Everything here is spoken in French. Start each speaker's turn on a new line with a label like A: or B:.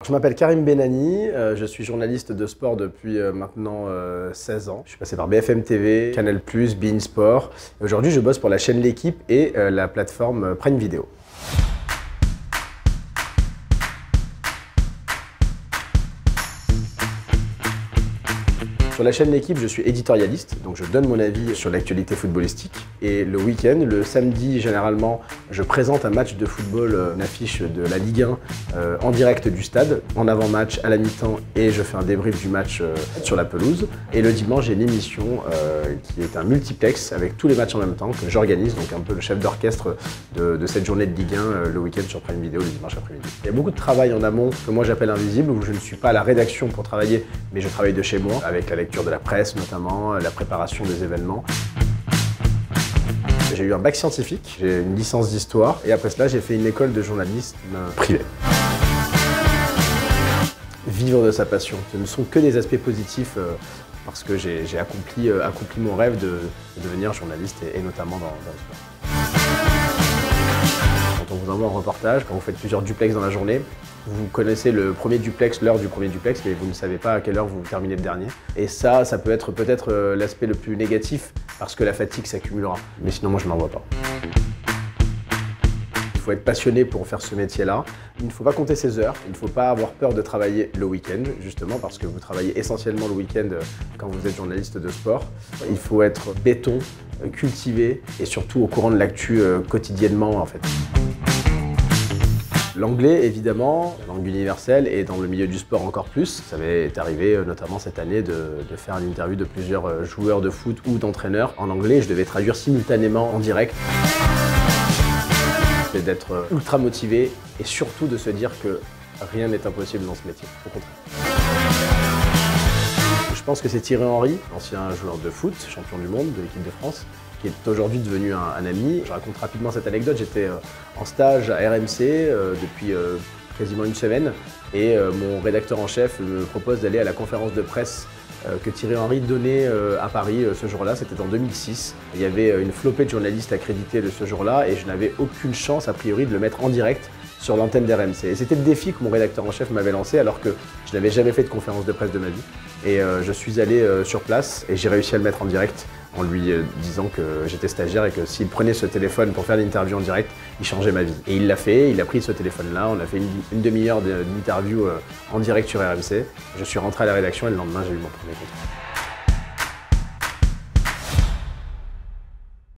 A: Je m'appelle Karim Benani, je suis journaliste de sport depuis maintenant 16 ans. Je suis passé par BFM TV, Canal+, beIN Sport. Aujourd'hui, je bosse pour la chaîne L'Équipe et la plateforme Prime Video. Sur la chaîne L'Équipe, je suis éditorialiste, donc je donne mon avis sur l'actualité footballistique. Et le week-end, le samedi, généralement, je présente un match de football, une affiche de la Ligue 1 en direct du stade, en avant-match, à la mi-temps, et je fais un débrief du match sur la pelouse. Et le dimanche, j'ai une émission qui est un multiplex avec tous les matchs en même temps que j'organise, donc un peu le chef d'orchestre de cette journée de Ligue 1 le week-end sur Prime Video, le dimanche après-midi. Il y a beaucoup de travail en amont que moi j'appelle invisible, où je ne suis pas à la rédaction pour travailler, mais je travaille de chez moi, avec la lecture de la presse notamment, la préparation des événements. J'ai eu un bac scientifique, j'ai une licence d'histoire et après cela j'ai fait une école de journalisme privée. Vivre de sa passion, ce ne sont que des aspects positifs parce que j'ai accompli mon rêve de devenir journaliste et notamment dans le sport. Quand on vous envoie un reportage, quand vous faites plusieurs duplex dans la journée, vous connaissez le premier duplex, l'heure du premier duplex, mais vous ne savez pas à quelle heure vous terminez le dernier. Et ça peut être peut-être l'aspect le plus négatif, parce que la fatigue s'accumulera. Mais sinon, moi, je m'en vois pas. Il faut être passionné pour faire ce métier-là. Il ne faut pas compter ses heures, il ne faut pas avoir peur de travailler le week-end, justement, parce que vous travaillez essentiellement le week-end quand vous êtes journaliste de sport. Il faut être béton, cultivé et surtout au courant de l'actu quotidiennement, en fait. L'anglais, évidemment, langue universelle, et dans le milieu du sport encore plus. Ça m'est arrivé notamment cette année de faire une interview de plusieurs joueurs de foot ou d'entraîneurs en anglais. Je devais traduire simultanément en direct. C'est d'être ultra motivé et surtout de se dire que rien n'est impossible dans ce métier, au contraire. Je pense que c'est Thierry Henry, ancien joueur de foot, champion du monde de l'équipe de France, qui est aujourd'hui devenu un ami. Je raconte rapidement cette anecdote. J'étais en stage à RMC depuis quasiment une semaine et mon rédacteur en chef me propose d'aller à la conférence de presse que Thierry Henry donnait à Paris ce jour-là. C'était en 2006. Il y avait une flopée de journalistes accrédités de ce jour-là et je n'avais aucune chance a priori de le mettre en direct sur l'antenne d'RMC. Et c'était le défi que mon rédacteur en chef m'avait lancé alors que je n'avais jamais fait de conférence de presse de ma vie. Et je suis allé sur place et j'ai réussi à le mettre en direct en lui disant que j'étais stagiaire et que s'il prenait ce téléphone pour faire l'interview en direct, il changeait ma vie. Et il l'a fait, il a pris ce téléphone-là, on a fait une demi-heure d'interview en direct sur RMC. Je suis rentré à la rédaction et le lendemain, j'ai eu mon premier contrat.